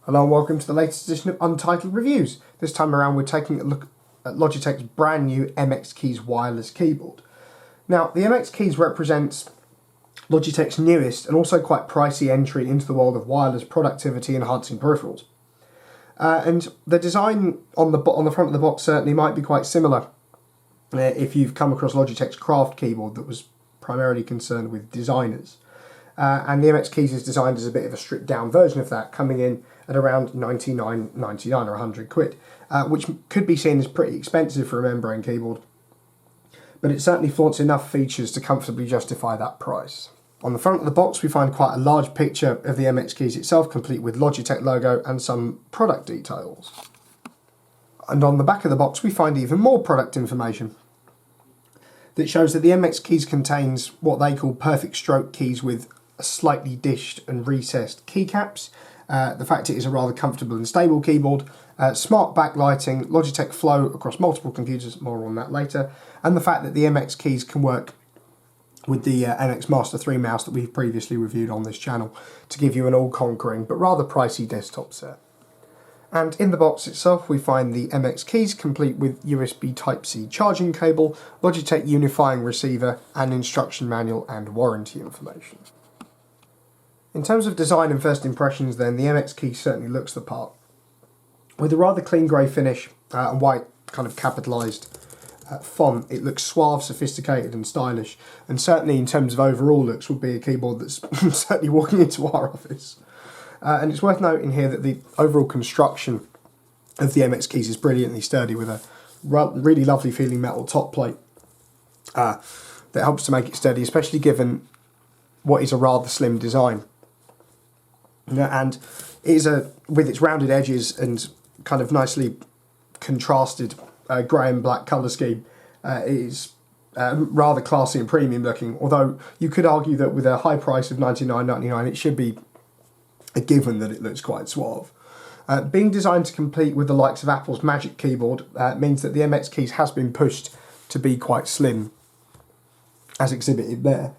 Hello and welcome to the latest edition of Untitled Reviews. This time around we're taking a look at Logitech's brand new MX Keys wireless keyboard. Now the MX Keys represents Logitech's newest and also quite pricey entry into the world of wireless productivity enhancing peripherals. And the design on the front of the box certainly might be quite similar if you've come across Logitech's Craft keyboard that was primarily concerned with designers. And the MX Keys is designed as a bit of a stripped down version of that, coming in at around $99.99 or 100 quid, which could be seen as pretty expensive for a membrane keyboard, but it certainly flaunts enough features to comfortably justify that price. On the front of the box we find quite a large picture of the MX Keys itself, complete with Logitech logo and some product details. And on the back of the box we find even more product information that shows that the MX Keys contains what they call perfect stroke keys with slightly dished and recessed keycaps, the fact it is a rather comfortable and stable keyboard, smart backlighting, Logitech Flow across multiple computers, more on that later, and the fact that the MX Keys can work with the MX Master 3 mouse that we've previously reviewed on this channel to give you an all-conquering but rather pricey desktop set. And in the box itself we find the MX Keys complete with USB Type-C charging cable, Logitech unifying receiver, and instruction manual and warranty information. In terms of design and first impressions then, the MX Keys certainly looks the part. With a rather clean grey finish and white kind of capitalised font, it looks suave, sophisticated and stylish, and certainly in terms of overall looks would be a keyboard that's certainly walking into our office. And it's worth noting here that the overall construction of the MX Keys is brilliantly sturdy, with a really lovely feeling metal top plate that helps to make it sturdy, especially given what is a rather slim design. And it is with its rounded edges and kind of nicely contrasted grey and black colour scheme, it is rather classy and premium looking, although you could argue that with a high price of $99.99 it should be a given that it looks quite suave. Being designed to compete with the likes of Apple's Magic Keyboard means that the MX Keys has been pushed to be quite slim, as exhibited there,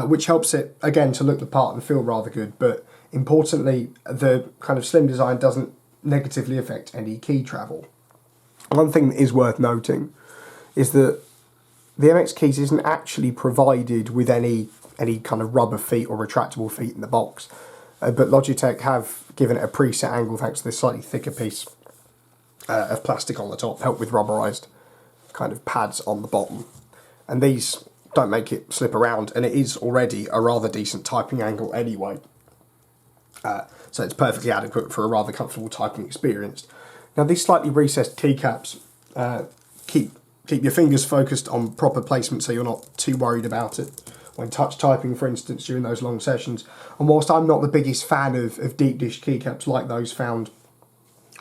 which helps it, again, to look the part and feel rather good, but importantly, the kind of slim design doesn't negatively affect any key travel. One thing that is worth noting is that the MX Keys isn't actually provided with any kind of rubber feet or retractable feet in the box, but Logitech have given it a preset angle thanks to this slightly thicker piece of plastic on the top, helped with rubberized kind of pads on the bottom. And these don't make it slip around, and it is already a rather decent typing angle anyway. So it's perfectly adequate for a rather comfortable typing experience. Now these slightly recessed keycaps keep your fingers focused on proper placement, so you're not too worried about it when touch typing, for instance, during those long sessions. And whilst I'm not the biggest fan of deep dish keycaps like those found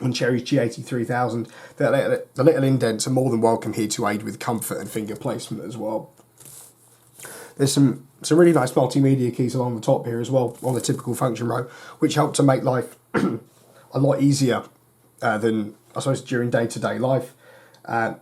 on Cherry's G803000, the little indents are more than welcome here to aid with comfort and finger placement as well. There's some really nice multimedia keys along the top here as well on the typical function row, which help to make life a lot easier than, I suppose, during day-to-day life.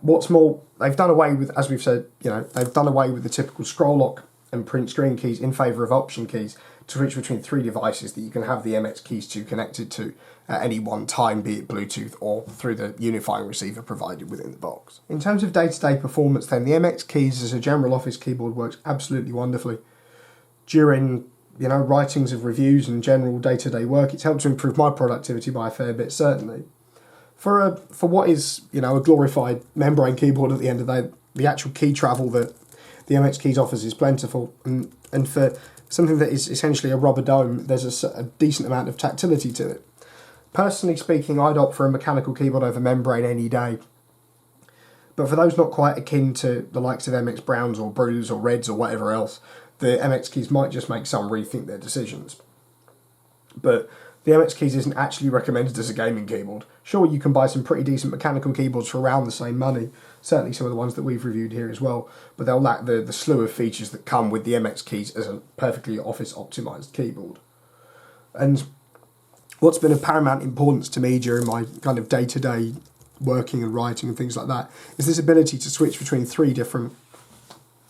What's more, they've done away with, as we've said, they've done away with the typical scroll lock and print screen keys in favour of option keys to switch between 3 devices that you can have the MX Keys to connected to at any one time, be it Bluetooth or through the unifying receiver provided within the box. In terms of day-to-day performance then, the MX Keys as a general office keyboard works absolutely wonderfully. During writings of reviews and general day-to-day work, it's helped to improve my productivity by a fair bit, certainly. For what is a glorified membrane keyboard at the end of the day, the actual key travel that the MX Keys offers is plentiful, and for something that is essentially a rubber dome, there's a decent amount of tactility to it. Personally speaking, I'd opt for a mechanical keyboard over membrane any day. But for those not quite akin to the likes of MX Browns or Blues or Reds or whatever else, the MX Keys might just make some rethink their decisions. But the MX Keys isn't actually recommended as a gaming keyboard. Sure, you can buy some pretty decent mechanical keyboards for around the same money, certainly some of the ones that we've reviewed here as well, but they'll lack the slew of features that come with the MX Keys as a perfectly office-optimised keyboard. And what's been of paramount importance to me during my kind of day-to-day working and writing and things like that is this ability to switch between three different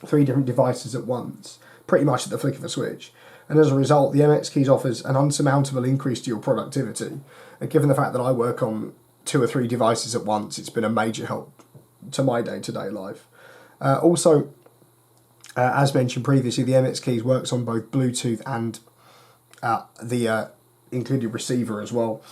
devices at once, pretty much at the flick of a switch. and as a result the MX Keys offers an unsurmountable increase to your productivity, and given the fact that I work on 2 or 3 devices at once, it's been a major help to my day-to-day life. As mentioned previously, the MX Keys works on both Bluetooth and the included receiver as well,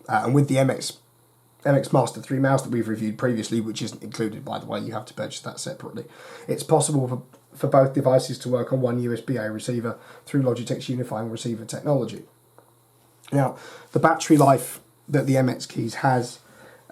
and with the MX Master 3 mouse that we've reviewed previously, which isn't included by the way, you have to purchase that separately, it's possible for both devices to work on one USB-A receiver through Logitech's unifying receiver technology. Now, the battery life that the MX Keys has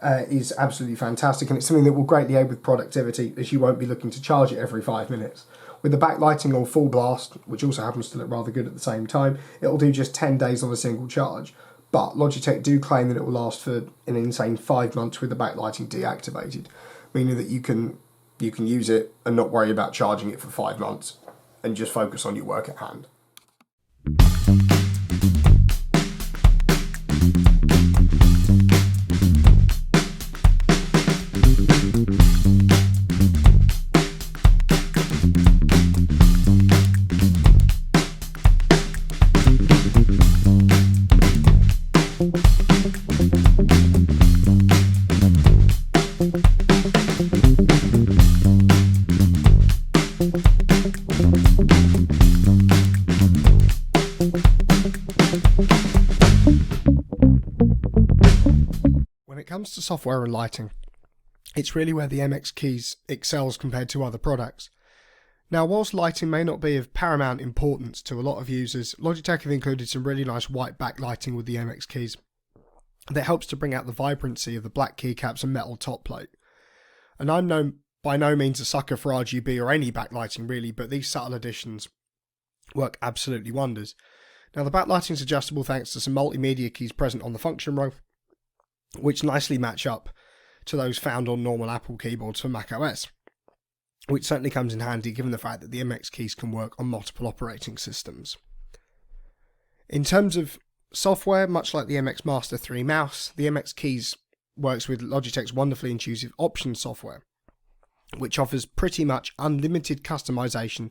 is absolutely fantastic, and it's something that will greatly aid with productivity, as you won't be looking to charge it every 5 minutes. With the backlighting on full blast, which also happens to look rather good at the same time, it'll do just 10 days on a single charge. But Logitech do claim that it will last for an insane 5 months with the backlighting deactivated, meaning that you can use it and not worry about charging it for 5 months and just focus on your work at hand. When it comes to software and lighting, it's really where the MX Keys excels compared to other products. Now, whilst lighting may not be of paramount importance to a lot of users, Logitech have included some really nice white backlighting with the MX Keys that helps to bring out the vibrancy of the black keycaps and metal top plate. And I'm by no means a sucker for RGB or any backlighting really, but these subtle additions work absolutely wonders. Now, the backlighting is adjustable thanks to some multimedia keys present on the function row, which nicely match up to those found on normal Apple keyboards for macOS, which certainly comes in handy given the fact that the MX Keys can work on multiple operating systems. In terms of software, much like the MX Master 3 mouse, the MX Keys works with Logitech's wonderfully intuitive Options software, which offers pretty much unlimited customization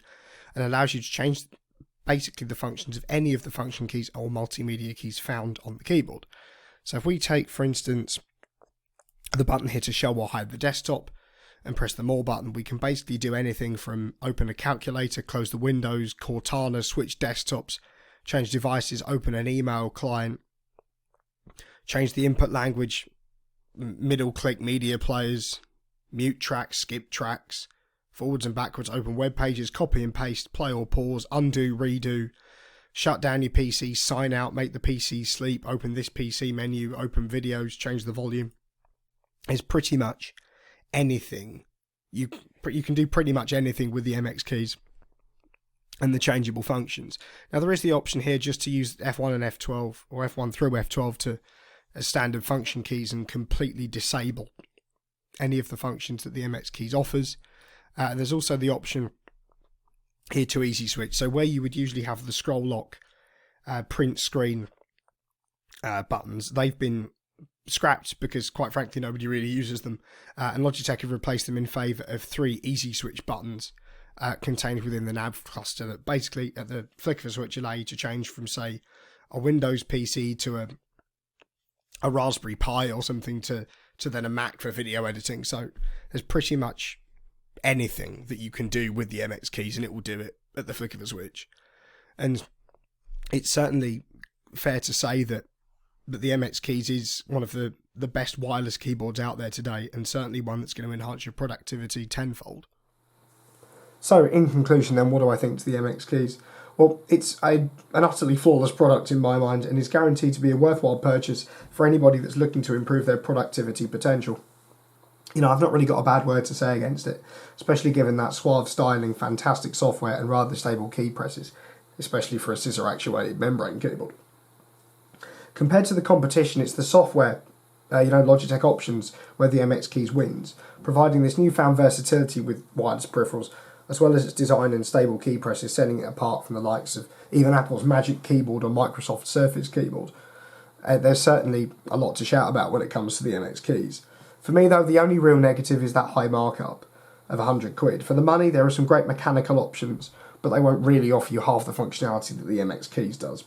and allows you to change basically the functions of any of the function keys or multimedia keys found on the keyboard. So if we take, for instance, the button here to show or hide the desktop and press the More button, we can basically do anything from open a calculator, close the windows, Cortana, switch desktops, change devices, open an email client, change the input language, middle click media players, mute tracks, skip tracks, forwards and backwards, open web pages, copy and paste, play or pause, undo, redo, shut down your PC, sign out, make the PC sleep, open this PC menu, open videos, change the volume. It's pretty much anything. You can do pretty much anything with the MX Keys and the changeable functions. Now, there is the option here just to use F1 and F12 or F1 through F12 as standard function keys and completely disable any of the functions that the MX Keys offers. There's also the option here to easy switch. So where you would usually have the scroll lock, print screen buttons, they've been scrapped because quite frankly nobody really uses them, and Logitech have replaced them in favour of 3 easy switch buttons contained within the nav cluster that basically at the flick of a switch allow you to change from, say, a Windows PC to a Raspberry Pi or something to then a Mac for video editing. So there's pretty much anything that you can do with the MX Keys and it will do it at the flick of a switch. And it's certainly fair to say that the MX Keys is one of the best wireless keyboards out there today, and certainly one that's going to enhance your productivity tenfold. So in conclusion then, what do I think to the MX Keys? Well, it's an utterly flawless product in my mind and is guaranteed to be a worthwhile purchase for anybody that's looking to improve their productivity potential. You know, I've not really got a bad word to say against it, especially given that suave styling, fantastic software and rather stable key presses, especially for a scissor actuated membrane keyboard. Compared to the competition, it's the software, Logitech Options, where the MX Keys wins, providing this newfound versatility with wireless peripherals, as well as its design and stable key presses, setting it apart from the likes of even Apple's Magic Keyboard or Microsoft's Surface Keyboard. There's certainly a lot to shout about when it comes to the MX Keys. For me though, the only real negative is that high markup of £100. For the money, there are some great mechanical options, but they won't really offer you half the functionality that the MX Keys does.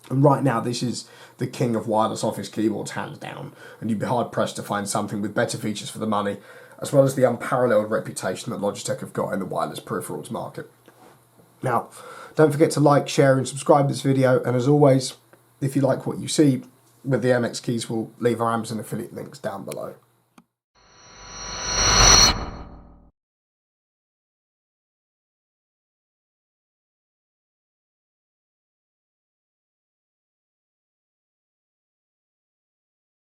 And right now, this is the king of wireless office keyboards, hands down, and you'd be hard-pressed to find something with better features for the money, as well as the unparalleled reputation that Logitech have got in the wireless peripherals market. Now, don't forget to like, share and subscribe to this video, and as always, if you like what you see with the MX Keys, we'll leave our Amazon affiliate links down below.